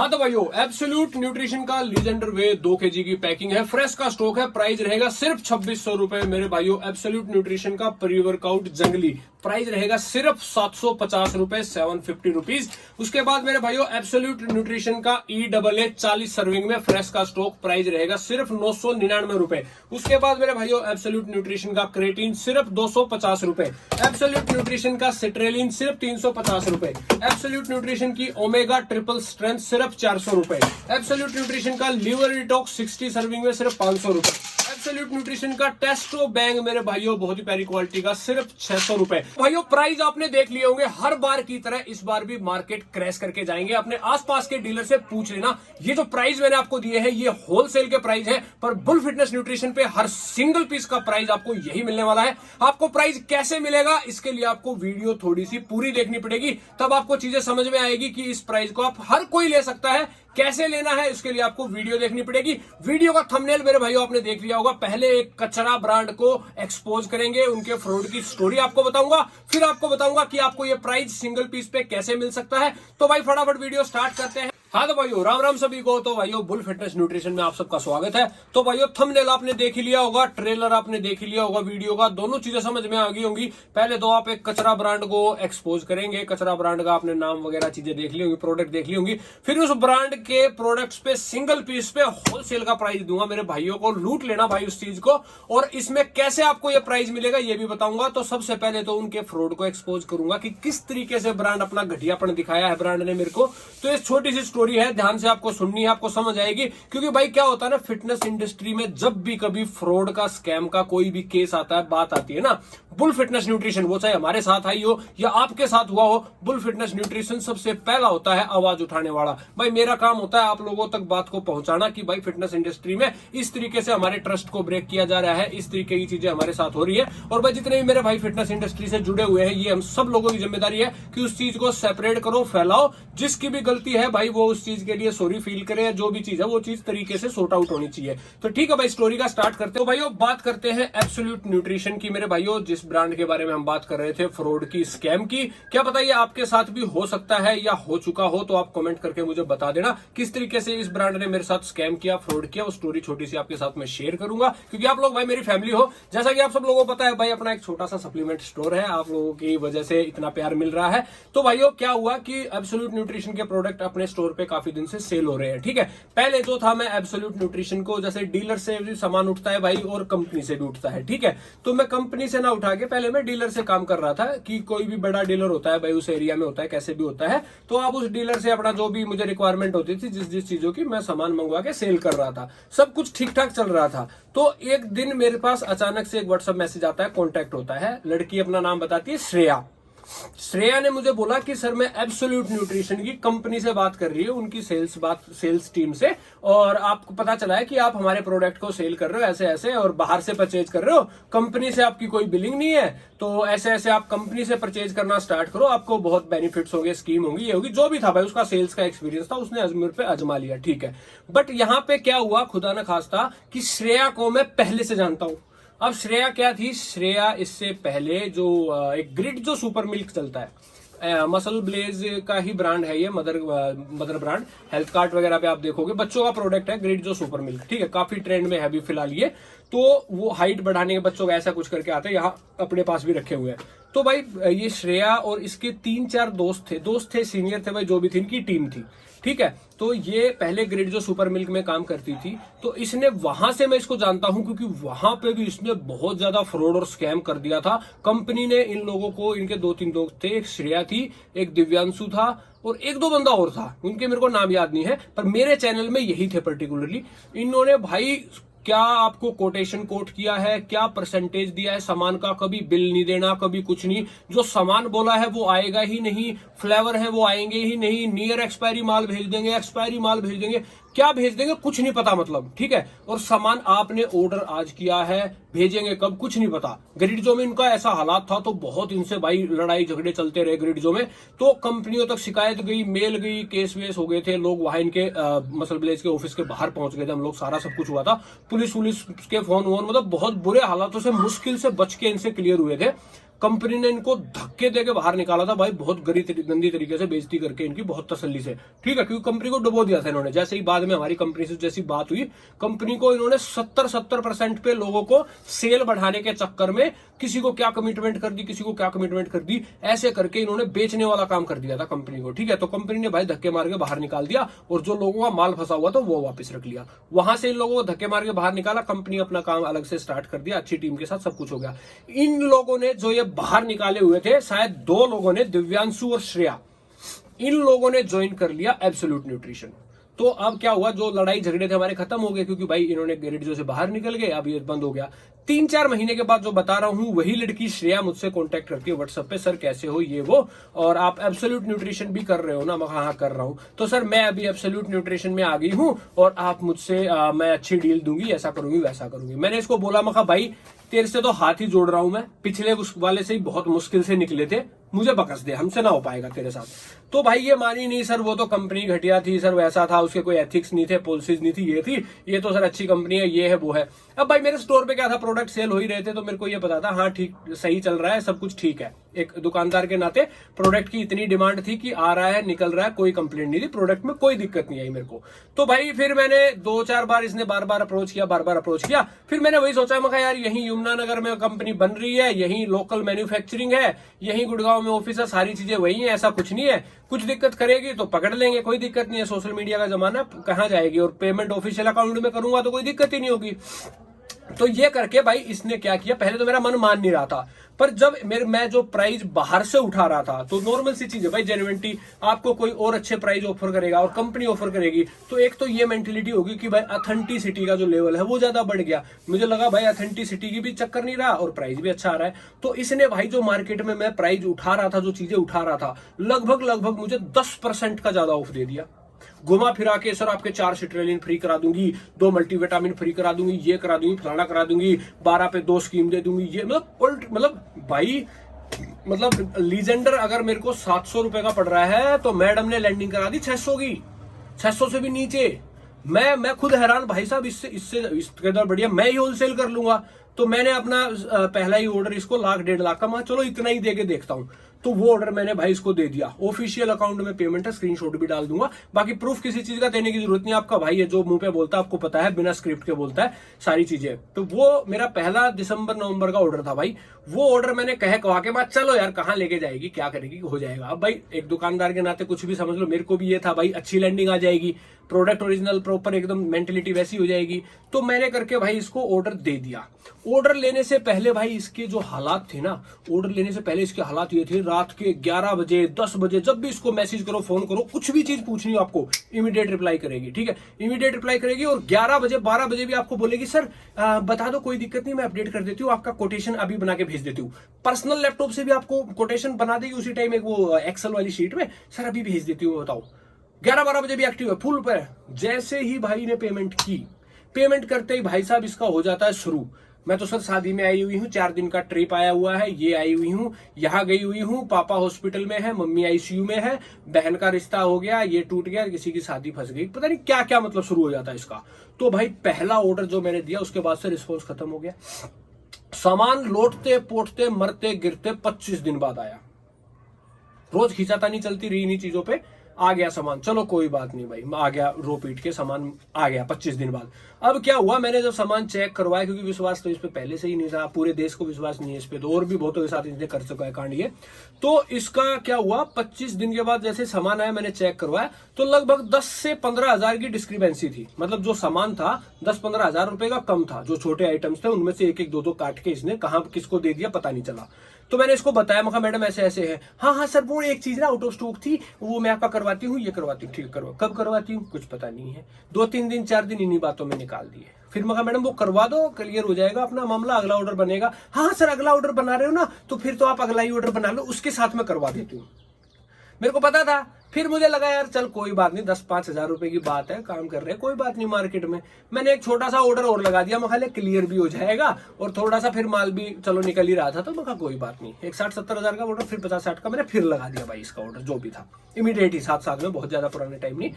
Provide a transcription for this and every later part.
हाँ तो भाइयों, एब्सोल्यूट न्यूट्रिशन का लीजेंडर वे 2 kg की पैकिंग है, फ्रेश का स्टॉक है, प्राइस रहेगा सिर्फ 2600 रुपए मेरे भाइयों। एब्सोल्यूट न्यूट्रिशन का प्री वर्कआउट जंगली प्राइस रहेगा सिर्फ 750 रुपए, 750 रुपीज। उसके बाद मेरे भाइयों एब्सोल्यूट न्यूट्रिशन का EAA 40 सर्विंग में फ्रेश का स्टॉक प्राइस रहेगा सिर्फ 999 रुपए। उसके बाद मेरे भाइयों एब्सोल्यूट न्यूट्रिशन का क्रेटीन सिर्फ 250 रुपए, एब्सोल्यूट न्यूट्रिशन का सिट्रेलिन सिर्फ 350 रुपए, एब्सोल्यूट न्यूट्रिशन की ओमेगा ट्रिपल स्ट्रेंथ सिर्फ 400 रुपए, एब्सोल्यूट न्यूट्रिशन का लिवर डिटॉक्स 60 सर्विंग में सिर्फ 500 रुपए, एब्सोल्यूट न्यूट्रिशन का टेस्टो बैंग मेरे भाइयों बहुत ही प्यारी क्वालिटी का सिर्फ 600 रुपए। भाइयों प्राइस आपने देख लिए होंगे, हर बार की तरह इस बार भी मार्केट क्रैश करके जाएंगे। अपने आसपास के डीलर से पूछ लेना, ये जो प्राइस मैंने आपको दिए हैं ये होलसेल के प्राइस है, पर बुल फिटनेस न्यूट्रिशन पे हर सिंगल पीस का प्राइस आपको यही मिलने वाला है। आपको प्राइस कैसे मिलेगा, इसके लिए आपको वीडियो थोड़ी सी पूरी देखनी पड़ेगी, तब आपको चीजें समझ में आएगी कि इस प्राइस को आप हर कोई ले सकता है। कैसे लेना है इसके लिए आपको वीडियो देखनी पड़ेगी। वीडियो का थंबनेल मेरे भाइयों आपने देख लिया होगा। पहले एक कचरा ब्रांड को एक्सपोज करेंगे, उनके फ्रॉड की स्टोरी आपको बताऊंगा, फिर आपको बताऊंगा कि आपको ये प्राइस सिंगल पीस पे कैसे मिल सकता है। तो भाई फटाफट वीडियो स्टार्ट करते हैं। हाँ तो भाइयों राम राम सभी को। तो भाइयों बुल फिटनेस न्यूट्रिशन में आप सबका स्वागत है। तो भाइयों थंबनेल आपने देख ही लिया होगा, ट्रेलर आपने देख ही लिया होगा वीडियो का, दोनों चीजें समझ में आ गई होंगी। पहले तो आप एक कचरा ब्रांड को एक्सपोज करेंगे, कचरा ब्रांड का आपने नाम वगैरह चीजें देख ली होंगी, प्रोडक्ट देख ली होंगी। फिर उस ब्रांड के प्रोडक्ट्स पे सिंगल पीस पे होलसेल का प्राइस दूंगा मेरे भाइयों को। लूट लेना भाई उस चीज को, और इसमें कैसे आपको ये प्राइस मिलेगा ये भी बताऊंगा। तो सबसे पहले तो उनके फ्रॉड को एक्सपोज करूंगा कि किस तरीके से ब्रांड अपना घटियापन दिखाया है ब्रांड ने मेरे को। तो ये छोटी सी स्टोरी है, ध्यान से आपको सुननी है, आपको समझ आएगी। क्योंकि भाई क्या होता है ना, फिटनेस इंडस्ट्री में जब भी कभी फ्रॉड का, स्कैम का कोई भी केस आता है, बात आती है ना, बुल फिटनेस न्यूट्रिशन, वो चाहे हमारे साथ आई हो या आपके साथ हुआ हो, बुल फिटनेस न्यूट्रिशन सबसे पहला होता है आवाज उठाने वाला। भाई मेरा काम होता है आप लोगों तक बात को पहुंचाना कि भाई फिटनेस इंडस्ट्री में इस तरीके से हमारे ट्रस्ट को ब्रेक किया जा रहा है, इस तरीके की चीजें हमारे साथ हो रही है। और भाई जितने भी मेरे भाई फिटनेस इंडस्ट्री से जुड़े हुए हैं, ये हम सब लोगों की जिम्मेदारी है कि उस चीज को सेपरेट करो, फैलाओ। जिसकी भी गलती है भाई वो उस चीज के लिए सॉरी फील करे, जो भी चीज है वो चीज तरीके से सॉर्ट आउट होनी चाहिए। तो ठीक है भाई, स्टोरी का स्टार्ट करते हो। भाइयों बात करते हैं एब्सोल्यूट न्यूट्रिशन की मेरे भाइयों, जिस ब्रांड के बारे में हम बात कर रहे थे, फ्रॉड की, स्कैम की। क्या पता ये आपके साथ भी हो सकता है या हो चुका हो, तो आप कमेंट करके मुझे बता देना किस तरीके से इस ब्रांड ने मेरे साथ स्कैम किया, फ्रॉड किया। वो स्टोरी छोटी सी आपके साथ में शेयर करूंगा, क्योंकि आप लोग भाई मेरी फैमिली हो। जैसा कि आप सब लोगों को पता है भाई, अपना एक छोटा सा सप्लीमेंट स्टोर है, आप लोगों की वजह से इतना प्यार मिल रहा है। तो भाइयों क्या हुआ कि एब्सोल्यूट न्यूट्रिशन के प्रोडक्ट अपने स्टोर पे काफी दिन से सेल हो रहे हैं। ठीक है, पहले जो था, मैं एब्सोल्यूट न्यूट्रिशन को जैसे डीलर से भी सामान उठता है भाई, और कंपनी से भी उठता है। ठीक है, तो मैं कंपनी से ना उठा के पहले मैं डीलर से काम कर रहा था कि कोई भी बड़ा डीलर होता है भाई, उस एरिया में होता है, कैसे भी होता है, तो आप उस डीलर से अपना जो भी मुझे रिक्वायरमेंट होती थी, जिस जिस चीजों की, मैं सामान मंगवा के सेल कर रहा था। सब कुछ ठीक ठाक चल रहा था। तो एक दिन मेरे पास अचानक से एक व्हाट्सएप मैसेज आता है, कॉन्टैक्ट होता है, लड़की अपना नाम बताती है श्रेया। श्रेया ने मुझे बोला कि सर मैं एब्सोल्यूट न्यूट्रिशन की कंपनी से बात कर रही हूँ, उनकी सेल्स टीम से, और आपको पता चला है कि आप हमारे प्रोडक्ट को सेल कर रहे हो ऐसे ऐसे, और बाहर से परचेज कर रहे हो, कंपनी से आपकी कोई बिलिंग नहीं है, तो ऐसे ऐसे आप कंपनी से परचेज करना स्टार्ट करो, आपको बहुत बेनिफिट्स होंगे, स्कीम होगी, ये होगी। जो भी था भाई, उसका सेल्स का एक्सपीरियंस था, उसने अजमेर पे आजमा लिया। ठीक है, बट यहाँ पे क्या हुआ, खुदा न खास्ता, कि श्रेया को मैं पहले से जानता हूं। अब श्रेया क्या थी, श्रेया इससे पहले जो एक ग्रिड जो सुपर मिल्क चलता है, मसल ब्लेज का ही ब्रांड है ये, मदर ब्रांड, हेल्थ कार्ट वगैरह पे आप देखोगे, बच्चों का प्रोडक्ट है ग्रिड जो सुपर मिल्क। ठीक है, काफी ट्रेंड में है अभी फिलहाल ये। तो वो हाइट बढ़ाने के बच्चों का ऐसा कुछ करके आते हैं, यहाँ अपने पास भी रखे हुए हैं। तो भाई ये श्रेया और इसके 3-4 दोस्त थे, सीनियर थे भाई, जो भी थी, इनकी टीम थी। ठीक है, तो ये पहले ग्रिड जो सुपर मिल्क में काम करती थी, तो इसने, वहां से मैं इसको जानता हूं, क्योंकि वहां पे भी इसने बहुत ज्यादा फ्रॉड और स्कैम कर दिया था। कंपनी ने इन लोगों को, इनके 2-3 दोस्त थे, एक श्रेया थी, एक दिव्यांशु था, और 1-2 बंदा और था, उनके मेरे को नाम याद नहीं है, पर मेरे चैनल में यही थे पर्टिकुलरली। इन्होंने भाई क्या आपको कोटेशन कोट किया है, क्या परसेंटेज दिया है सामान का, कभी बिल नहीं देना, कभी कुछ नहीं, जो सामान बोला है वो आएगा ही नहीं, फ्लेवर है वो आएंगे ही नहीं, नियर एक्सपायरी माल भेज देंगे, एक्सपायरी माल भेज देंगे, क्या भेज देंगे कुछ नहीं पता, मतलब। ठीक है, और सामान आपने ऑर्डर आज किया है, भेजेंगे कब कुछ नहीं पता। ग्रिडजो में इनका ऐसा हालात था, तो बहुत इनसे भाई लड़ाई झगड़े चलते रहे ग्रिडजो में। तो कंपनियों तक शिकायत गई, मेल गई, केस वेस हो गए थे, लोग वहां इनके मसल ब्लेज के ऑफिस के बाहर पहुंच गए थे हम लोग, सारा सब कुछ हुआ था, पुलिस के फोन वोन, मतलब बहुत बुरे हालातों से मुश्किल से बच के इनसे क्लियर हुए थे। कंपनी ने इनको धक्के देके बाहर निकाला था भाई, बहुत गंदी तरीके से बेइज्जती करके इनकी, बहुत तसल्ली से, ठीक है, क्योंकि कंपनी को डुबो दिया था इन्होंने। जैसे ही बाद में हमारी कंपनी से जैसी बात हुई, कंपनी को इन्होंने 70% पे लोगों को सेल बढ़ाने के चक्कर में किसी को क्या कमिटमेंट कर दी, किसी को क्या कमिटमेंट कर दी, ऐसे करके इन्होंने बेचने वाला काम कर दिया था कंपनी को, ठीक है। तो कंपनी ने भाई धक्के मार के बाहर निकाल दिया, और जो लोगों का माल फंसा हुआ था वो वापस रख लिया। वहां से इन लोगों को धक्के मार के बाहर निकाला, कंपनी अपना काम अलग से स्टार्ट कर दिया, अच्छी टीम के साथ सब कुछ हो गया। इन लोगों ने जो ये बाहर निकाले हुए थे, शायद 2 लोगों ने, दिव्यांशु और श्रेया, इन लोगों ने ज्वाइन कर लिया एब्सोल्यूट न्यूट्रिशन। तो अब क्या हुआ, जो लड़ाई झगड़े थे हमारे खत्म हो गए, क्योंकि भाई इन्होंने रेडियो से बाहर निकल गए, अब ये बंद हो गया। 3-4 महीने के बाद जो बता रहा हूं, वही लड़की श्रेया मुझसे कांटेक्ट करती है व्हाट्सएप पे, सर कैसे हो, ये वो, और आप एब्सोल्यूट न्यूट्रिशन भी कर रहे हो ना? मैं हाँ कर रहा हूं। तो सर मैं अभी एब्सोल्यूट न्यूट्रिशन में आ गई हूं, और आप मुझसे मैं अच्छी डील दूंगी, ऐसा करूंगी वैसा करूंगी। मैंने इसको बोला, मैं भाई तेरे से तो हाथ ही जोड़ रहा हूं मैं, पिछले उस वाले से ही बहुत मुश्किल से निकले थे, मुझे बकस दे, हमसे ना हो पाएगा तेरे साथ। तो भाई ये मानी नहीं, सर वो तो कंपनी घटिया थी सर, वैसा था, उसके कोई एथिक्स नहीं थे, पॉलिसीज नहीं थी, ये थी, ये तो सर अच्छी कंपनी है, ये है वो है। अब भाई मेरे स्टोर पे क्या था, प्रोडक्ट सेल हो ही रहे थे, तो मेरे को ये पता था, हाँ ठीक सही चल रहा है, सब कुछ ठीक है। एक दुकानदार के नाते प्रोडक्ट की इतनी डिमांड थी कि आ रहा है निकल रहा है, कोई कंप्लेंट नहीं थी, प्रोडक्ट में कोई दिक्कत नहीं आई मेरे को। तो भाई फिर मैंने 2-4 बार, इसने बार बार अप्रोच किया, फिर मैंने वही सोचा, मैं यार यही यमुनानगर में कंपनी बन रही है, यही लोकल मैन्युफैक्चरिंग है, यही गुड़गांव में ऑफिस है, सारी चीजें वही है, ऐसा कुछ नहीं है, कुछ दिक्कत करेगी तो पकड़ लेंगे, कोई दिक्कत नहीं है, सोशल मीडिया का जमाना, कहां जाएगी, और पेमेंट ऑफिशियल अकाउंट में करूंगा तो कोई दिक्कत ही नहीं होगी। तो ये करके भाई इसने क्या किया, पहले तो मेरा मन मान नहीं रहा था, पर जब मैं जो प्राइस बाहर से उठा रहा था, तो नॉर्मल सी चीज है भाई, जेन्युइनिटी, आपको कोई और अच्छे प्राइस ऑफर करेगा और कंपनी ऑफर करेगी, तो एक तो ये मेंटेलिटी होगी कि भाई ऑथेंटिसिटी का जो लेवल है वो ज्यादा बढ़ गया। मुझे लगा भाई ऑथेंटिसिटी की भी चक्कर नहीं रहा, और प्राइस भी अच्छा आ रहा है। तो इसने भाई जो मार्केट में मैं प्राइस उठा रहा था, जो चीजें उठा रहा था, लगभग मुझे 10% का ज्यादा ऑफ दे दिया, घुमा फिरा के, सर आपके 4 सिट्रेलिन फ्री करा दूंगी, 2 मल्टीविटामिन फ्री करा दूंगी, ये करा दूंगी, फलाना करा दूंगी, 12 पे 2 स्कीम दे दूंगी, ये मतलब भाई, मतलब लीजेंडर अगर मेरे को 700 रुपए का पड़ रहा है, तो मैडम ने लैंडिंग करा दी 600 की, 600 से भी नीचे। मैं खुद हैरान, भाई साहब इसके अंदर बढ़िया मैं ही होलसेल कर लूंगा। तो मैंने अपना पहला ही ऑर्डर इसको 1,00,000-1.5 लाख का, मैं चलो इतना ही देके देखता हूं। तो वो ऑर्डर मैंने भाई इसको दे दिया, ऑफिशियल अकाउंट में पेमेंट है, स्क्रीनशॉट भी डाल दूंगा, बाकी प्रूफ किसी चीज का देने की जरूरत नहीं। आपका भाई है जो मुंह पे बोलता है, आपको पता है, बिना स्क्रिप्ट के बोलता है सारी चीजें। तो वो मेरा पहला दिसंबर-नवंबर का ऑर्डर था भाई। वो ऑर्डर मैंने कहा के बाद, चलो यार कहाँ लेके जाएगी, क्या करेगी, हो जाएगा। अब भाई एक दुकानदार के नाते कुछ भी समझ लो, मेरे को भी ये था भाई, अच्छी लैंडिंग आ जाएगी, प्रोडक्ट ओरिजिनल प्रॉपर एकदम मेंटेलिटी वैसी हो जाएगी। तो मैंने करके भाई इसको ऑर्डर दे दिया। ऑर्डर लेने से पहले भाई इसके जो हालात थे ना, ऑर्डर लेने से पहले इसके हालात ये थे, रात के 11 बजे 10 बजे जब भी इसको मैसेज करो, फोन करो, कुछ भी चीज पूछनी हो आपको, इमीडिएट रिप्लाई करेगी, ठीक है, इमीडिएट रिप्लाई करेगी। और 11 बजे 12 बजे भी आपको बोलेगी, सर बता दो, कोई दिक्कत नहीं, मैं अपडेट कर देती हूँ, आपका कोटेशन अभी बना के भेज देती हूँ। पर्सनल लैपटॉप से भी आपको कोटेशन बना देगी उसी टाइम, एक वो एक्सेल वाली शीट में, सर अभी भेज देती हूँ, बताओ। 11-12 बजे भी एक्टिव है, फुल पे। जैसे ही भाई ने पेमेंट की, पेमेंट करते ही भाई साहब इसका हो जाता है शुरू। मैं तो सर शादी में आई हुई हूँ, 4 दिन का ट्रिप आया हुआ है, ये आई हुई हूँ, यहाँ गई हुई हूँ, पापा हॉस्पिटल में है, मम्मी आईसीयू में है, बहन का रिश्ता हो गया, ये टूट गया, किसी की शादी फंस गई, पता नहीं क्या क्या मतलब शुरू हो जाता है इसका। तो भाई पहला ऑर्डर जो मैंने दिया, उसके बाद से रिस्पॉन्स खत्म हो गया। सामान लौटते पोटते मरते गिरते 25 दिन बाद आया। रोज खींचातानी चलती रही इन्हीं चीजों पे, आ गया सामान, चलो कोई बात नहीं भाई, आ गया, रो पीट के सामान आ गया 25 दिन बाद। अब क्या हुआ, मैंने जब सामान चेक करवाया, क्योंकि विश्वास तो इस पे पहले से ही नहीं था, पूरे देश को विश्वास नहीं है इस पे, तो और भी बहुतों के साथ इसने कर चुका है कांड ये। तो इसका क्या हुआ, 25 दिन के बाद जैसे सामान आया, मैंने चेक करवाया, तो लगभग 10 से 15 हजार की डिस्क्रिपेंसी थी। मतलब जो सामान था 10-15 हजार रुपए का कम था, जो छोटे आइटम्स थे उनमें से 1-1, 2-2 काट के इसने कहां किसको दे दिया पता नहीं चला। तो मैंने इसको बताया, मैं कहा मैडम ऐसे ऐसे है, हाँ सर वो एक चीज ना आउट ऑफ स्टॉक थी, वो मैं आपका करवाती हूँ, ये करवाती हूँ, ठीक करवा, कब करवाती हूँ कुछ पता नहीं है। 2-3 दिन 4 दिन इन्हीं बातों में निकाल दिए। फिर मैं कहा मैडम वो करवा दो, क्लियर हो जाएगा अपना मामला, अगला ऑर्डर बनेगा। हाँ सर अगला ऑर्डर बना रहे हो ना, तो फिर तो आप अगला ही ऑर्डर बना लो, उसके साथ में करवा देती हूँ। मेरे को पता था, फिर मुझे लगा यार चल कोई बात नहीं, 10-5 हजार रुपए की बात है, काम कर रहे हैं, कोई बात नहीं मार्केट में। मैंने एक छोटा सा ऑर्डर और लगा दिया, मैं क्लियर भी हो जाएगा और थोड़ा सा फिर माल भी चलो निकल ही रहा था, तो मैं कहा कोई बात नहीं। एक 60-70 हजार का ऑर्डर, फिर 50-60 का मैंने फिर लगा दिया भाई इसका ऑर्डर, जो भी था इमीडिएट ही, साथ में, बहुत ज्यादा पुराने टाइम नहीं।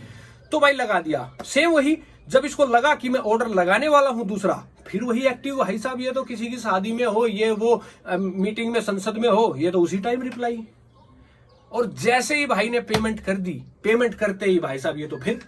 तो भाई लगा दिया, सेम वही। जब इसको लगा कि मैं ऑर्डर लगाने वाला हूं दूसरा, फिर वही एक्टिव भाई साहब, ये तो किसी की शादी में हो, ये वो मीटिंग में संसद में हो, ये तो उसी टाइम रिप्लाई। और जैसे ही भाई ने पेमेंट कर दी, पेमेंट करते ही भाई साहब ये तो फिर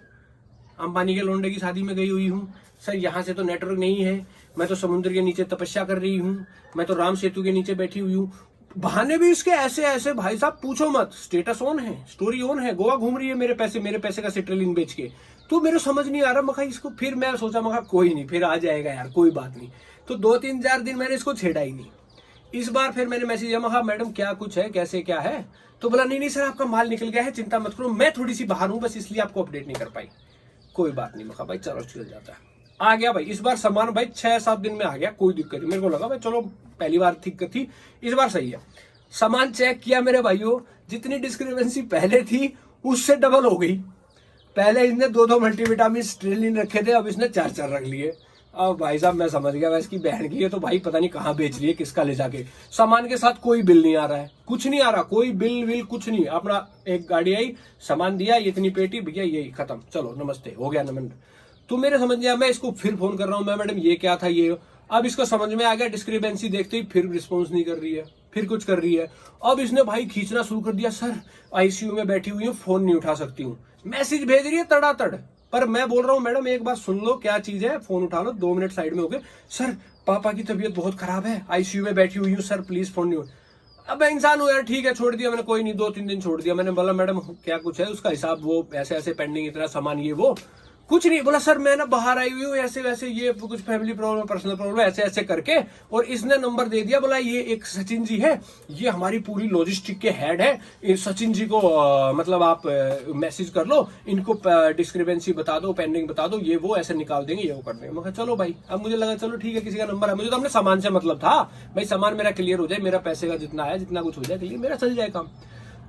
अंबानी के लोंडे की शादी में गई हुई हूँ सर, यहाँ से तो नेटवर्क नहीं है, मैं तो समुद्र के नीचे तपस्या कर रही हूँ, मैं तो राम सेतु के नीचे बैठी हुई हूँ। बहाने भी इसके ऐसे ऐसे भाई साहब पूछो मत। स्टेटस ऑन है, स्टोरी ऑन है, गोवा घूम रही है मेरे पैसे का सिट्रलिन बेच के। तो मेरे समझ नहीं आ रहा मखा इसको। फिर मैं सोचा मखा कोई नहीं, फिर आ जाएगा यार, कोई बात नहीं। तो 2-3-4 दिन मैंने इसको छेड़ा ही नहीं। इस बार फिर मैंने मैसेज किया, मखा मैडम क्या कुछ है, कैसे क्या है? तो बोला नहीं सर आपका माल निकल गया है, चिंता मत करो, मैं थोड़ी सी बाहर हूं बस इसलिए आपको अपडेट नहीं कर पाई। कोई बात नहीं मखा भाई, चलो चल जाता है। आ गया भाई इस बार सामान भाई 6-7 दिन में आ गया, कोई दिक्कत नहीं। मेरे को लगा भाई चलो पहली बार ठीक थी, इस बार सही है। सामान चेक किया मेरे भाइयों, जितनी डिस्क्रिपेंसी पहले थी उससे डबल हो गई। पहले इसने 2-2 मल्टीविटामिन स्ट्रेलिन रखे थे, अब इसने 4-4 रख लिए। अब भाई साहब मैं समझ गया इसकी बहन की है, तो भाई पता नहीं कहाँ बेच रही है, किसका ले जाके। सामान के साथ कोई बिल नहीं आ रहा है, कुछ नहीं आ रहा, कोई बिल विल कुछ नहीं। अपना एक गाड़ी आई, सामान दिया, इतनी पेटी, भैया यही खत्म, चलो नमस्ते, हो गया नमन। तो मेरे समझ में आया, मैं इसको फिर फोन कर रहा हूँ, मैं मैडम ये क्या था ये। अब इसको समझ में आ गया, डिस्क्रिपेंसी देखते ही फिर रिस्पॉन्स नहीं कर रही है, फिर कुछ कर रही है। अब इसने भाई खींचना शुरू कर दिया, सर आईसीयू में बैठी हुई हूँ, फोन नहीं उठा सकती हूँ। मैसेज भेज रही है तड़ातड़, पर मैं बोल रहा हूँ मैडम एक बार सुन लो क्या चीज है, फोन उठा लो, 2 मिनट साइड में हो गए। सर पापा की तबीयत बहुत खराब है, आईसीयू में बैठी हुई हूँ सर, प्लीज फोन नहीं। अब मैं इंसान हूँ यार, ठीक है छोड़ दिया मैंने, कोई नहीं, 2-3 दिन छोड़ दिया। मैंने बोला मैडम क्या कुछ है, उसका हिसाब वो ऐसे ऐसे पेंडिंग, इतना सामान ये वो कुछ नहीं। बोला सर मैं ना बाहर आई हुई हूँ, ऐसे वैसे ये कुछ फैमिली प्रॉब्लम, पर्सनल प्रॉब्लम, ऐसे ऐसे करके। और इसने नंबर दे दिया, बोला ये एक सचिन जी है, ये हमारी पूरी लॉजिस्टिक के हेड है, सचिन जी को मतलब आप मैसेज कर लो, इनको डिस्क्रिपेंसी बता दो, पेंडिंग बता दो, ये वो ऐसे निकाल देंगे, ये वो कर देंगे। मैं कहा चलो भाई। अब मुझे लगा चलो ठीक है, किसी का नंबर है, मुझे तो अपने सामान से मतलब था भाई, सामान मेरा क्लियर हो जाए, मेरा पैसे का जितना है, जितना कुछ हो जाए क्लियर, मेरा चल जाए काम।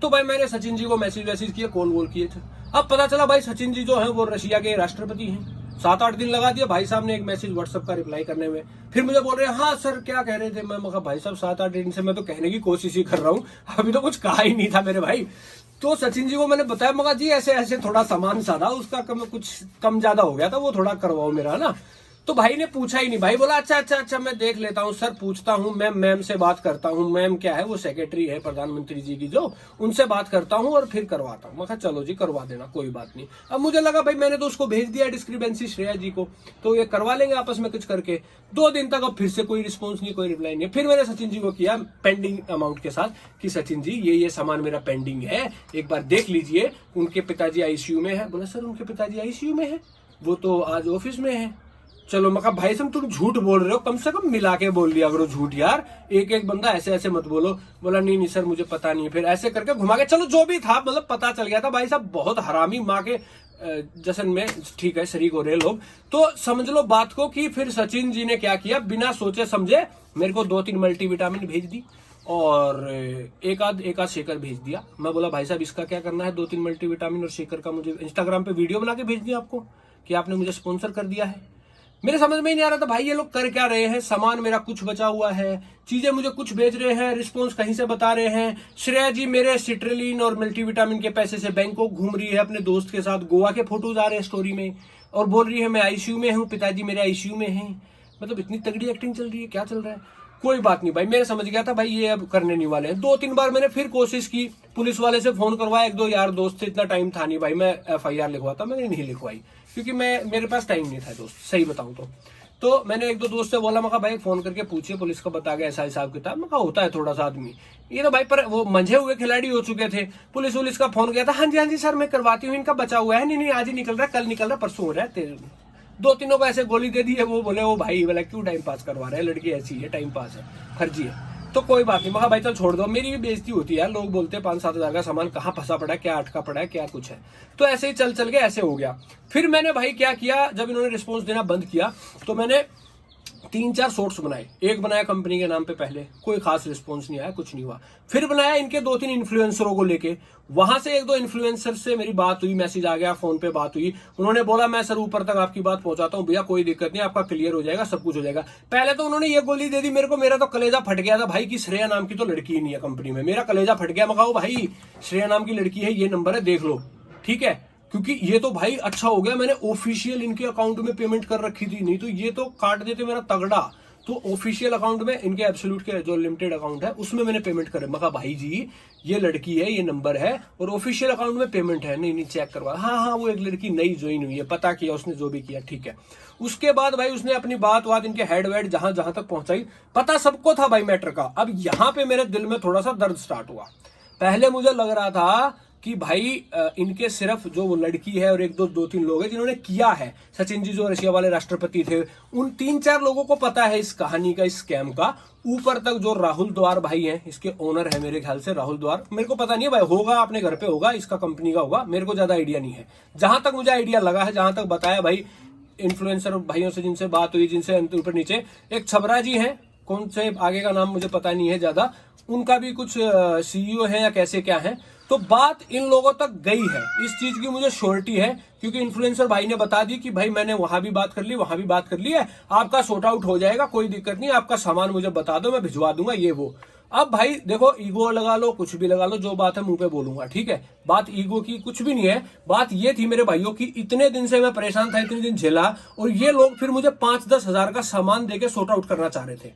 तो भाई मैंने सचिन जी को मैसेज वैसेज किया, कॉल वॉल किए थे। अब पता चला भाई सचिन जी जो है वो रशिया के राष्ट्रपति हैं। 7-8 दिन लगा दिया भाई साहब ने एक मैसेज व्हाट्सएप का रिप्लाई करने में। फिर मुझे बोल रहे हैं हाँ सर क्या कह रहे थे। मैं कहा भाई साहब 7-8 दिन से मैं तो कहने की कोशिश ही कर रहा हूँ, अभी तो कुछ कहा ही नहीं था मेरे भाई। तो सचिन जी को मैंने बताया, मगा जी ऐसे ऐसे थोड़ा सामान सा था, उसका कुछ कम ज्यादा हो गया था, वो थोड़ा करवाओ मेरा ना। तो भाई ने पूछा ही नहीं, भाई बोला अच्छा मैं देख लेता हूँ सर, पूछता हूँ मैम से बात करता हूँ। मैम क्या है, वो सेक्रेटरी है प्रधानमंत्री जी की, जो उनसे बात करता हूँ और फिर करवाता हूँ। मैं कहा चलो जी करवा देना, कोई बात नहीं। अब मुझे लगा भाई मैंने तो उसको भेज दिया डिस्क्रिपेंसी श्रेया जी को, तो ये करवा लेंगे आपस में कुछ करके। 2 दिन तक अब फिर से कोई रिस्पॉन्स नहीं, कोई रिप्लाई नहीं। फिर मैंने सचिन जी को किया पेंडिंग अमाउंट के साथ कि सचिन जी ये सामान मेरा पेंडिंग है, एक बार देख लीजिए। उनके पिताजी आईसीयू में है। बोला सर उनके पिताजी आईसीयू में है, वो तो आज ऑफिस में है। चलो मैं कहा भाई साहब तुम झूठ बोल रहे हो, कम से कम मिला के बोल लिया करो झूठ यार, एक बंदा ऐसे ऐसे मत बोलो। बोला नहीं सर मुझे पता नहीं। फिर ऐसे करके घुमा के, चलो जो भी था मतलब पता चल गया था। भाई साहब बहुत हरामी, माँ के जश्न में ठीक है शरीक हो रहे लोग, तो समझ लो बात को कि फिर सचिन जी ने क्या किया, बिना सोचे समझे मेरे को 2-3 मल्टीविटामिन भेज दी और एक आध शेकर भेज दिया। मैं बोला भाई साहब इसका क्या करना है, 2-3 मल्टीविटामिन और शेकर का? मुझे इंस्टाग्राम पे वीडियो बना के भेज दिया आपको कि आपने मुझे स्पॉन्सर कर दिया है। मेरे समझ में ही नहीं आ रहा था भाई ये लोग कर क्या रहे हैं। सामान मेरा कुछ बचा हुआ है, चीजें मुझे कुछ भेज रहे हैं, रिस्पॉन्स कहीं से बता रहे हैं। श्रेया जी मेरे सिट्रलिन और मल्टीविटामिन के पैसे से बैंकॉक घूम रही है अपने दोस्त के साथ, गोवा के फोटोज आ रहे हैं स्टोरी में, और बोल रही है मैं आईसीयू में हूँ, पिताजी मेरे आईसीयू में हैं। मतलब इतनी तगड़ी एक्टिंग चल रही है, क्या चल रहा है? कोई बात नहीं भाई, मेरे समझ गया था भाई ये अब करने नहीं वाले हैं। 2-3 बार मैंने फिर कोशिश की, पुलिस वाले से फोन करवाया, 1-2 यार दोस्त थे, इतना टाइम था नहीं भाई मैं FIR लिखवाता, मैंने नहीं लिखवाई क्योंकि मेरे पास टाइम नहीं था दोस्त, सही बताऊं तो मैंने 1-2 दोस्त से बोला, मैं कहा भाई फोन करके पूछिए पुलिस को, बता गया ऐसा हिसाब किताब। मैं कहा होता है थोड़ा सा आदमी, ये तो भाई पर वो मंझे हुए खिलाड़ी हो चुके थे। पुलिस का फोन किया था, हाँ जी सर मैं करवाती हूँ, इनका बचा हुआ है, नहीं आज ही निकल रहा है, कल निकल रहा है, परसों हो रहा है। 2-3 को ऐसे गोली दे दी है। वो बोले वो भाई बोला क्यों टाइम पास करवा रहे हैं, लड़की ऐसी है, टाइम पास है, फर्जी है। तो कोई बात नहीं, मगर भाई चल छोड़ दो, मेरी भी बेइज्जती होती है यार, लोग बोलते हैं 5-7 हजार का सामान कहाँ फंसा पड़ा है, क्या अटका पड़ा है, क्या कुछ है। तो ऐसे ही चल के ऐसे हो गया। फिर मैंने भाई क्या किया, जब इन्होंने रिस्पॉन्स देना बंद किया तो मैंने 3-4 शॉर्ट्स बनाए। एक बनाया कंपनी के नाम पे, पहले कोई खास रिस्पॉन्स नहीं आया, कुछ नहीं हुआ। फिर बनाया इनके 2-3 इन्फ्लुएंसरों को लेके, वहां से 1-2 इन्फ्लुएंसर से मेरी बात हुई, मैसेज आ गया, फोन पे बात हुई। उन्होंने बोला मैं सर ऊपर तक आपकी बात पहुंचाता हूं भैया, कोई दिक्कत नहीं, आपका क्लियर हो जाएगा, सब कुछ हो जाएगा। पहले तो उन्होंने ये गोली दे दी मेरे को, मेरा तो कलेजा फट गया था भाई कि श्रेया नाम की तो लड़की ही नहीं है कंपनी में। मेरा कलेजा फट गया, मैं कहा भाई श्रेया नाम की लड़की है, ये नंबर है, देख लो ठीक है। क्योंकि ये तो भाई अच्छा हो गया मैंने ऑफिशियल इनके अकाउंट में पेमेंट कर रखी थी, नहीं तो ये तो काट देते मेरा तगड़ा। तो ऑफिशियल अकाउंट में इनके एब्सोल्यूट के जो लिमिटेड अकाउंट है उसमें मैंने पेमेंट करे। मैं कहा भाई जी ये लड़की है, ये नंबर है और ऑफिशियल अकाउंट में पेमेंट है। नहीं नहीं चेक करवा, हाँ हाँ वो एक लड़की नई ज्वाइन हुई है, पता किया उसने जो भी किया ठीक है। उसके बाद भाई उसने अपनी बात इनके हेड वेड जहां जहां तक पहुंचाई, पता सबको था भाई मैटर का। अब यहां पे मेरे दिल में थोड़ा सा दर्द स्टार्ट हुआ। पहले मुझे लग रहा था कि भाई इनके सिर्फ जो वो लड़की है और एक दो तीन लोग हैं जिन्होंने किया है। सचिन जी जो रशिया वाले राष्ट्रपति थे, उन 3-4 लोगों को पता है इस कहानी का, इस स्कैम का। ऊपर तक जो राहुल द्वार भाई हैं, इसके ओनर है मेरे ख्याल से राहुल द्वार, मेरे को पता नहीं है भाई, होगा अपने घर पे होगा, इसका कंपनी का होगा, मेरे को ज्यादा आइडिया नहीं है। जहां तक मुझे आइडिया लगा है, जहां तक बताया भाई इन्फ्लुएंसर भाइयों से जिनसे बात हुई, जिनसे ऊपर नीचे, एक छबरा जी हैं, कौन से आगे का नाम मुझे पता नहीं है ज्यादा, उनका भी कुछ सीईओ है या कैसे क्या है। तो बात इन लोगों तक गई है, इस चीज की मुझे श्योरिटी है, क्योंकि इन्फ्लुएंसर भाई ने बता दी कि भाई मैंने वहां भी बात कर ली, वहां भी बात कर ली है, आपका सॉर्ट आउट हो जाएगा, कोई दिक्कत नहीं, आपका सामान मुझे बता दो, मैं भिजवा दूंगा ये वो। अब भाई देखो, ईगो लगा लो, कुछ भी लगा लो, जो बात है मुंह पे बोलूंगा, ठीक है। बात ईगो की कुछ भी नहीं है, बात ये थी मेरे भाइयों की, इतने दिन से मैं परेशान था, इतने दिन झेला, और ये लोग फिर मुझे 5-10 हजार का सामान देके सॉर्ट आउट करना चाह रहे थे।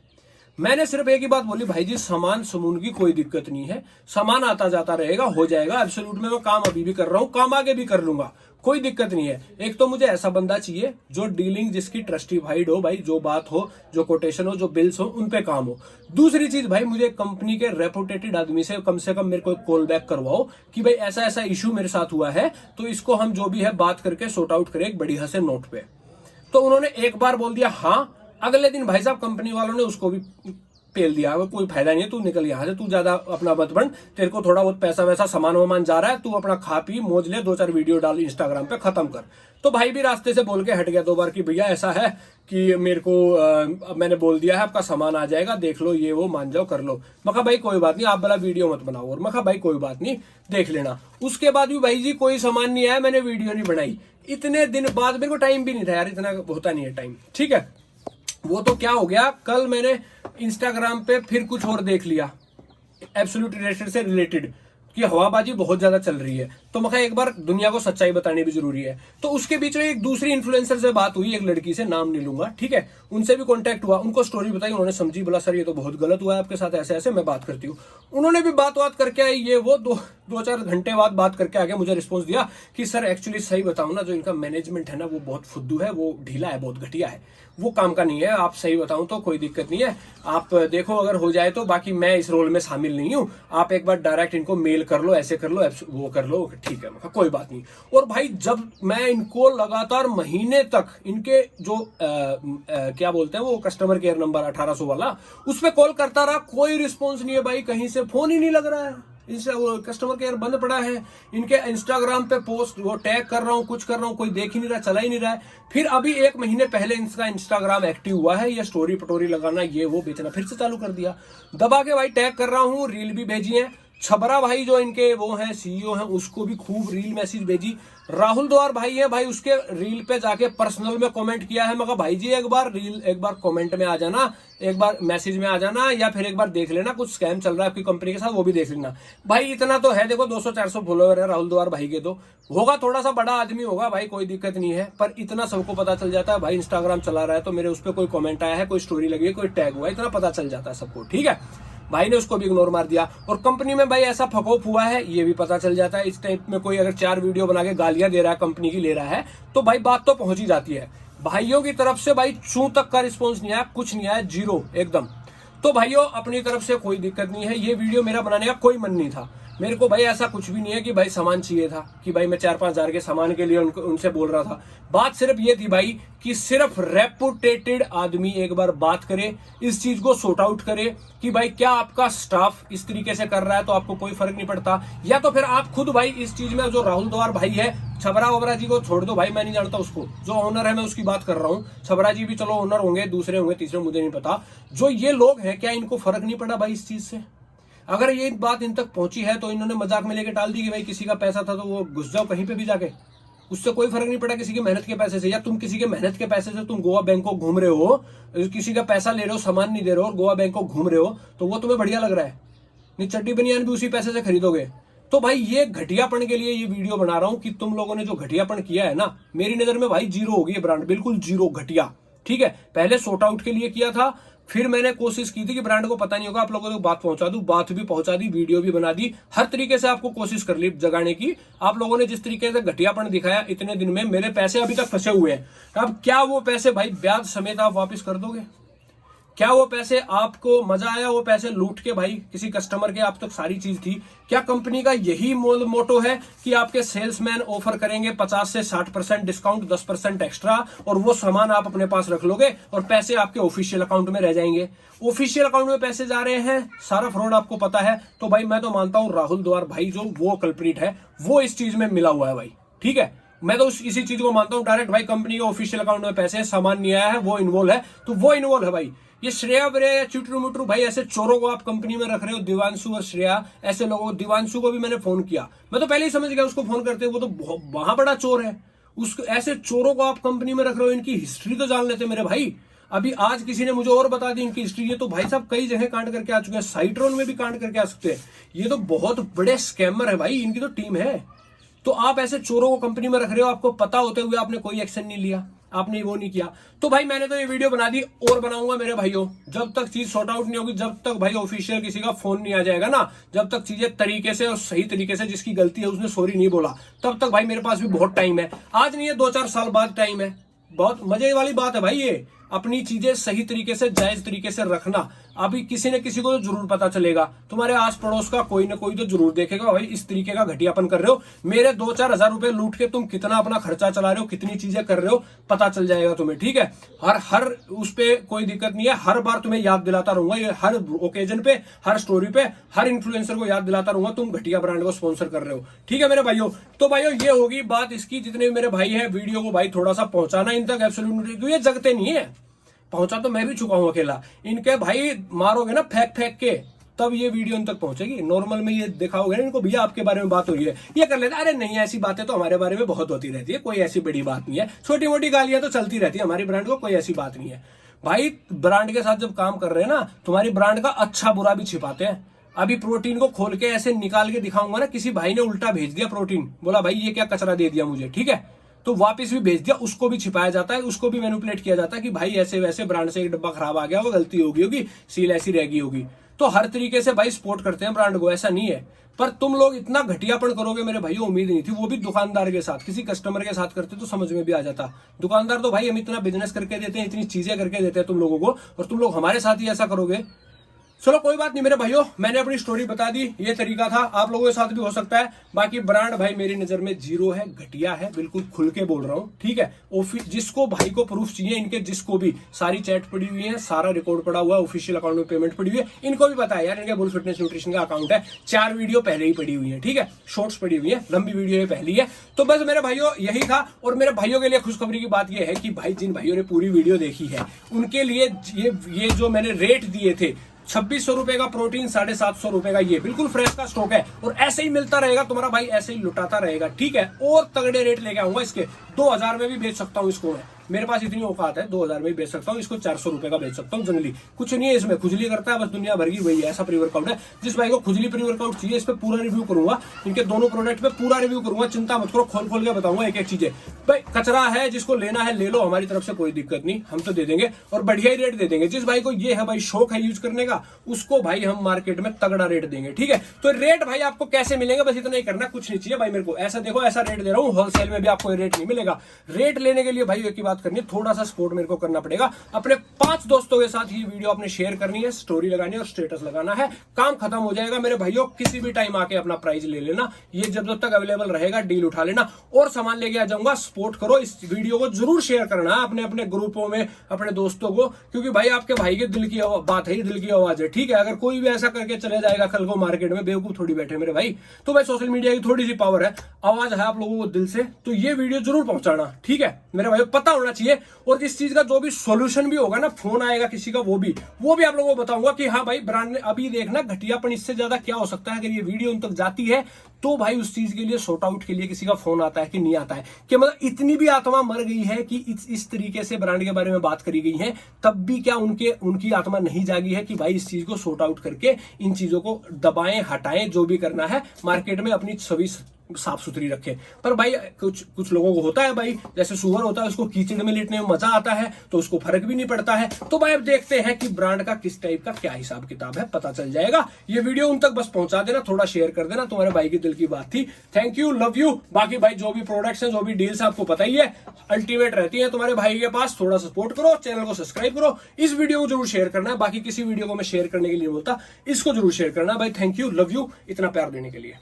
मैंने सिर्फ एक ही बात बोली, भाई जी सामान समून की कोई दिक्कत नहीं है, सामान आता जाता रहेगा, हो जाएगा, एब्सोल्यूट में मैं काम अभी भी कर रहा हूं, काम आगे भी कर लूंगा, कोई दिक्कत नहीं है। एक तो मुझे ऐसा बंदा चाहिए जो डीलिंग जिसकी ट्रस्टिफाइड हो भाई, जो बात हो, जो कोटेशन हो, जो बिल्स हो, उन पे काम हो। दूसरी चीज भाई, मुझे कंपनी के रेपुटेटेड आदमी से कम मेरे को कॉल बैक करवाओ कि भाई ऐसा ऐसा इशू मेरे साथ हुआ है, तो इसको हम जो भी है बात करके सॉर्ट आउट करें एक बढ़िया से नोट पे। तो उन्होंने एक बार बोल दिया हाँ, अगले दिन भाई साहब कंपनी वालों ने उसको भी पेल दिया, कोई फायदा नहीं है, तू निकल यहाँ से, तू ज्यादा अपना मत बन, तेरे को थोड़ा बहुत पैसा वैसा सामान वामान जा रहा है, तू अपना खा पी मौज ले, 2-4 वीडियो डाल इंस्टाग्राम पे, खत्म कर। तो भाई भी रास्ते से बोल के हट गया 2 बार कि भैया ऐसा है कि मेरे को मैंने बोल दिया है, आपका सामान आ जाएगा, देख लो ये वो, मान जाओ, कर लो। मैं कहा भाई कोई बात नहीं, आप भला वीडियो मत बनाओ, और मैं कहा भाई कोई बात नहीं, देख लेना। उसके बाद भी भाई जी कोई सामान नहीं आया, मैंने वीडियो नहीं बनाई, इतने दिन बाद, मेरे को टाइम भी नहीं था यार, इतना होता नहीं है टाइम, ठीक है। वो तो क्या हो गया, कल मैंने इंस्टाग्राम पे फिर कुछ और देख लिया एब्सोल्यूट रिलेटेड से रिलेटेड, कि हवाबाजी बहुत ज्यादा चल रही है, तो मैं एक बार दुनिया को सच्चाई बतानी भी जरूरी है। तो उसके बीच में एक दूसरी इन्फ्लुएंसर से बात हुई, एक लड़की से, नाम नहीं लूंगा, ठीक है, उनसे भी कांटेक्ट हुआ, उनको स्टोरी बताई, उन्होंने समझी, बोला सर ये तो बहुत गलत हुआ है आपके साथ, ऐसे ऐसे, मैं बात करती हूँ। उन्होंने भी बात करके आई, ये वो 2-4 घंटे बाद बात करके आगे मुझे रिस्पॉन्स दिया कि सर एक्चुअली सही बताऊं ना, जो इनका मैनेजमेंट है ना, वो बहुत फुद्दू है, वो ढीला है, बहुत घटिया है, वो काम का नहीं है, आप सही बताऊं तो कोई दिक्कत नहीं है, आप देखो अगर हो जाए तो, बाकी मैं इस रोल में शामिल नहीं हूं, आप एक बार डायरेक्ट इनको मेल कर लो, ऐसे कर लो, वो कर लो, ठीक है, कोई बात नहीं। और भाई जब मैं इनको लगातार महीने तक इनके जो क्या बोलते हैं वो कस्टमर केयर नंबर 1800 वाला, उस पर कॉल करता रहा, कोई रिस्पॉन्स नहीं है भाई, कहीं से फोन ही नहीं लग रहा है, इनसे वो कस्टमर केयर बंद पड़ा है। इनके इंस्टाग्राम पे पोस्ट वो टैग कर रहा हूँ, कुछ कर रहा हूँ, कोई देख ही नहीं रहा, चला ही नहीं रहा है। फिर अभी 1 महीने पहले इनका इंस्टाग्राम एक्टिव हुआ है, ये स्टोरी पटोरी लगाना, ये वो बेचना फिर से चालू कर दिया, दबा के भाई टैग कर रहा हूँ, रील भी भेजी है। छबरा भाई जो इनके वो हैं सीईओ हैं, उसको भी खूब रील मैसेज भेजी। राहुल द्वार भाई है भाई, उसके रील पे जाके पर्सनल में कमेंट किया है, मैं कहा भाई जी एक बार कमेंट में आ जाना, एक बार मैसेज में आ जाना, या फिर एक बार देख लेना, कुछ स्कैम चल रहा है आपकी कंपनी के साथ, वो भी देख लेना। भाई इतना तो है, देखो 200-400 फॉलोअर है राहुल द्वार भाई के, तो होगा थोड़ा सा बड़ा आदमी होगा भाई, कोई दिक्कत नहीं है, पर इतना सबको पता चल जाता है भाई, इंस्टाग्राम चला रहा है तो मेरे उस पर कोई कमेंट आया है, कोई स्टोरी लगी है, कोई टैग हुआ है, इतना पता चल जाता है सबको, ठीक है। भाई ने उसको भी इग्नोर मार दिया। और कंपनी में भाई ऐसा फकोफ हुआ है, ये भी पता चल जाता है। इस टाइप में कोई अगर 4 वीडियो बना के गालियां दे रहा है, कंपनी की ले रहा है, तो भाई बात तो पहुंच ही जाती है। भाइयों की तरफ से भाई चू तक का रिस्पॉन्स नहीं आया, कुछ नहीं आया, 0 एकदम। तो भाइयों अपनी तरफ से कोई दिक्कत नहीं है, ये वीडियो मेरा बनाने का कोई मन नहीं था, मेरे को भाई ऐसा कुछ भी नहीं है कि भाई सामान चाहिए था, कि भाई मैं 4-5 हजार के सामान के लिए उनसे बोल रहा था। बात सिर्फ ये थी भाई कि सिर्फ रेपुटेटेड आदमी एक बार बात करे, इस चीज को सॉर्ट आउट करे कि भाई क्या आपका स्टाफ इस तरीके से कर रहा है तो आपको कोई फर्क नहीं पड़ता, या तो फिर आप खुद भाई इस चीज में, जो राहुल द्वार भाई है, छबरा वबरा जी को छोड़ दो भाई, मैं नहीं जानता उसको, जो ओनर है मैं उसकी बात कर रहा हूँ। छबरा जी भी चलो ओनर होंगे, दूसरे होंगे, तीसरे मुझे नहीं पता। जो ये लोग हैं, क्या इनको फर्क नहीं पड़ा भाई इस चीज से? अगर ये बात इन तक पहुंची है तो इन्होंने मजाक में लेके टाल दी कि भाई किसी का पैसा था तो वो घुस जाओ कहीं पे भी जाके, उससे कोई फर्क नहीं पड़ा किसी की मेहनत के पैसे से। या तुम किसी के मेहनत के पैसे से तुम गोवा बैंक को घूम रहे हो, किसी का पैसा ले रहे हो, सामान नहीं दे रहे हो और गोवा बैंक को घूम रहे हो, तो वो तुम्हें बढ़िया लग रहा है? नहीं, चड्डी बनियान भी उसी पैसे से खरीदोगे, तो भाई ये घटियापन के लिए ये वीडियो बना रहा हूं कि तुम लोगों ने जो घटियापन किया है ना, मेरी नजर में भाई जीरो होगी ये ब्रांड, बिल्कुल जीरो, घटिया। ठीक है, पहले सॉर्ट आउट के लिए किया था, फिर मैंने कोशिश की थी कि ब्रांड को पता नहीं होगा, आप लोगों को बात पहुंचा दूं, बात भी पहुंचा दी, वीडियो भी बना दी, हर तरीके से आपको कोशिश कर ली जगाने की। आप लोगों ने जिस तरीके से घटियापन दिखाया इतने दिन में, मेरे पैसे अभी तक फंसे हुए हैं। अब क्या वो पैसे भाई ब्याज समेत आप वापस कर दोगे? क्या वो पैसे आपको मजा आया वो पैसे लूट के भाई किसी कस्टमर के? आप तक सारी चीज थी। क्या कंपनी का यही मोटो है कि आपके सेल्समैन ऑफर करेंगे 50 से 60% डिस्काउंट, 10% एक्स्ट्रा, और वो सामान आप अपने पास रख लोगे और पैसे आपके ऑफिशियल अकाउंट में रह जाएंगे? ऑफिशियल अकाउंट में पैसे जा रहे हैं, सारा फ्रॉड आपको पता है। तो भाई मैं तो मानता हूं राहुल द्वार भाई जो वो कल्प्रिट है, वो इस चीज में मिला हुआ है भाई। ठीक है, मैं तो इसी चीज को मानता हूं, डायरेक्ट भाई कंपनी के ऑफिशियल अकाउंट में पैसे, सामान नहीं आया है, वो इन्वॉल्व है, तो वो इन्वॉल्व है भाई। ये श्रेया व्रेया या चुटरू मुटरू भाई ऐसे चोरों को आप कंपनी में रख रहे हो, दिवांशु और श्रेया ऐसे लोगों को। दिवांशु को भी मैंने फोन किया, मैं तो पहले ही समझ गया उसको फोन करते, वो तो वहां बड़ा चोर है। उसको ऐसे चोरों को आप कंपनी में रख रहे हो, इनकी हिस्ट्री तो जान लेते मेरे भाई। अभी आज किसी ने मुझे और बता दी इनकी हिस्ट्री। ये तो भाई साहब कई जगह कांड करके आ चुके हैं, साइट्रोन में भी कांड करके आ सकते हैं। ये तो बहुत बड़े स्कैमर है भाई, इनकी तो टीम है। तो आप ऐसे चोरों को कंपनी में रख रहे हो, आपको पता होते हुए आपने कोई एक्शन नहीं लिया, आपने वो नहीं किया। तो भाई मैंने तो ये वीडियो बना दी और बनाऊंगा मेरे भाइयों, जब तक चीज सॉर्ट आउट नहीं होगी, जब तक भाई ऑफिशियल किसी का फोन नहीं आ जाएगा ना, जब तक चीजें तरीके से और सही तरीके से, जिसकी गलती है उसने सॉरी नहीं बोला, तब तक भाई मेरे पास भी बहुत टाइम है। आज नहीं है, 2-4 साल बाद टाइम है। बहुत मजे वाली बात है भाई ये, अपनी चीजें सही तरीके से जायज तरीके से रखना। अभी किसी न किसी को तो जरूर पता चलेगा, तुम्हारे आस पड़ोस का कोई ना कोई तो जरूर देखेगा भाई इस तरीके का घटियापन कर रहे हो। मेरे 2-4 हजार रुपए लूट के तुम कितना अपना खर्चा चला रहे हो, कितनी चीजें कर रहे हो, पता चल जाएगा तुम्हें। ठीक है, हर उस पे कोई दिक्कत नहीं है, हर बार तुम्हें याद दिलाता रहूंगा, ये हर ओकेजन पे, हर स्टोरी पे, हर इन्फ्लुएंसर को याद दिलाता रहूंगा तुम घटिया ब्रांड को स्पॉन्सर कर रहे हो। ठीक है मेरे भाइयों, तो भाइयों ये होगी बात इसकी। जितने भी मेरे भाई हैं, वीडियो को भाई थोड़ा सा पहुंचाना इन तक एब्सोल्यूट, ये जगते नहीं है। पहुंचा तो मैं भी चुका हूं अकेला, इनके भाई मारोगे ना फेंक फेंक के, तब ये वीडियो इन तक पहुंचेगी। नॉर्मल में ये दिखाओगे ना इनको, भैया आपके बारे में बात हो रही है, ये कर लेते, अरे नहीं ऐसी बातें तो हमारे बारे में बहुत होती रहती है, कोई ऐसी बड़ी बात नहीं है, छोटी मोटी गालियां तो चलती रहती है हमारी ब्रांड को, कोई ऐसी बात नहीं है। भाई ब्रांड के साथ जब काम कर रहे हैं ना, तुम्हारी ब्रांड का अच्छा बुरा भी छिपाते हैं। अभी प्रोटीन को खोल के ऐसे निकाल के दिखाऊंगा ना, किसी भाई ने उल्टा भेज दिया प्रोटीन, बोला भाई ये क्या कचरा दे दिया मुझे, ठीक है, तो वापस भी भेज दिया, उसको भी छिपाया जाता है, उसको भी मैनिपुलेट किया जाता है कि भाई ऐसे वैसे ब्रांड से एक डब्बा खराब आ गया, वो गलती होगी, सील ऐसी रह गई होगी। तो हर तरीके से भाई सपोर्ट करते हैं ब्रांड को, ऐसा नहीं है। पर तुम लोग इतना घटियापन करोगे मेरे भाई, उम्मीद नहीं थी, वो भी दुकानदार के साथ। किसी कस्टमर के साथ करते तो समझ में भी आ जाता। दुकानदार तो भाई हम इतना बिजनेस करके देते हैं, इतनी चीजें करके देते हैं तुम लोगों को, और तुम लोग हमारे साथ ही ऐसा करोगे। चलो कोई बात नहीं मेरे भाइयों, मैंने अपनी स्टोरी बता दी, ये तरीका था, आप लोगों के साथ भी हो सकता है। बाकी ब्रांड भाई मेरी नजर में जीरो है, घटिया है, बिल्कुल खुल के बोल रहा हूं। ठीक है, जिसको भाई को प्रूफ चाहिए, इनके जिसको भी सारी चैट पड़ी हुई है, सारा रिकॉर्ड पड़ा हुआ है, ऑफिशियल अकाउंट में पेमेंट पड़ी हुई है, इनको भी पता है यार, इनके बुल फिटनेस न्यूट्रिशन का अकाउंट है, 4 वीडियो पहले ही पड़ी हुई है। ठीक है, शॉर्ट्स पड़ी हुई है, लंबी वीडियो पहली है। तो बस मेरे भाइयों यही था। और मेरे भाइयों के लिए खुशखबरी की बात यह है कि भाई जिन भाइयों ने पूरी वीडियो देखी है, उनके लिए ये जो मैंने रेट दिए थे, 2600 रुपए का प्रोटीन, 750 रुपए का ये बिल्कुल फ्रेश का स्टॉक है, और ऐसे ही मिलता रहेगा, तुम्हारा भाई ऐसे ही लुटाता रहेगा। ठीक है, और तगड़े रेट लेके आऊंगा इसके, 2000 में भी बेच सकता हूं इसको मैं, मेरे पास इतनी औकात है, 2000 में भी बेच सकता हूं इसको, 400 रुपए का बेच सकता हूं जंगली। कुछ नहीं है इसमें, खुजली करता है बस दुनिया भर की, वही ऐसा प्री वर्कआउट है। जिस भाई को खुजली प्री वर्कआउट चाहिए, इस पे पूरा रिव्यू करूंगा, इनके दोनों प्रोडक्ट पे पूरा रिव्यू करूंगा, चिंता मत करो, खोल खोल के बताऊंगा एक एक चीजें। भाई कचरा है, जिसको लेना है ले लो, हमारी तरफ से कोई दिक्कत नहीं, हम तो दे देंगे और बढ़िया ही रेट दे देंगे। जिस भाई को ये है भाई शौक है यूज करने का, उसको भाई हम मार्केट में तगड़ा रेट देंगे। ठीक है, तो रेट भाई आपको कैसे मिलेंगे, बस इतना ही करना, कुछ नहीं चाहिए भाई मेरे को। ऐसा देखो, ऐसा रेट दे रहा हूँ, होलसेल में भी आपको रेट नहीं मिलेगा। रेट लेने के लिए भाई एक ही बात करनी है, थोड़ा सा सपोर्ट मेरे को करना पड़ेगा। अपने 5 दोस्तों के साथ ये वीडियो आपने शेयर करनी है, स्टोरी लगानी है और स्टेटस लगाना है, काम खत्म हो जाएगा मेरे भाइयों। किसी भी टाइम आके अपना प्राइस ले लेना, ये जब तक अवेलेबल रहेगा डील उठा लेना, और सामान लेके आ जाऊंगा। सपोर्ट करो, इस वीडियो को जरूर शेयर करना है अपने अपने ग्रुपों में, अपने दोस्तों को, क्योंकि भाई आपके भाई के दिल की बात है, दिल की आवाज है। ठीक है, अगर कोई भी ऐसा करके चले जाएगा कल को मार्केट में, बेवकूफ थोड़ी बैठे मेरे भाई। तो भाई सोशल मीडिया की थोड़ी सी पावर है, आवाज है आप लोगों को दिल से, तो ये वीडियो जरूर पहुंचाना, ठीक है मेरे भाई, पता होना चाहिए। और जिस चीज का जो भी सॉल्यूशन भी होगा ना, फोन आएगा किसी का, वो भी आप लोगों को बताऊंगा कि हाँ भाई ब्रांड ने अभी देखना घटियापन इससे ज्यादा क्या हो सकता है। अगर ये वीडियो उन तक जाती है तो भाई उस चीज के लिए सॉर्ट आउट के लिए किसी का फोन आता है कि नहीं आता है, कि मतलब इतनी भी आत्मा मर गई है कि इस तरीके से ब्रांड के बारे में बात करी गई है, तब भी क्या उनकी आत्मा नहीं जागी है कि भाई इस चीज को सॉर्ट आउट करके इन चीजों को दबाएं, हटाएं, जो भी करना है मार्केट में अपनी छवि साफ सुथरी रखे। पर भाई कुछ लोगों को होता है भाई, जैसे सुअर होता है उसको कीचड़ में लेटने में मजा आता है तो उसको फर्क भी नहीं पड़ता है। तो भाई अब देखते हैं कि ब्रांड का किस टाइप का क्या हिसाब किताब है, पता चल जाएगा। ये वीडियो उन तक बस पहुंचा देना, थोड़ा शेयर कर देना, तुम्हारे भाई के दिल की बात थी। Thank you, love you. बाकी भाई जो भी प्रोडक्ट्स हैं, जो भी डील्स आपको पता ही है, अल्टीमेट रहती है तुम्हारे भाई के पास। थोड़ा सपोर्ट करो, चैनल को सब्सक्राइब करो, इस वीडियो को जरूर शेयर करना है। बाकी किसी वीडियो को मैं शेयर करने के लिए बोलता, इसको जरूर शेयर करना भाई। थैंक यू, लव यू, इतना प्यार देने के लिए।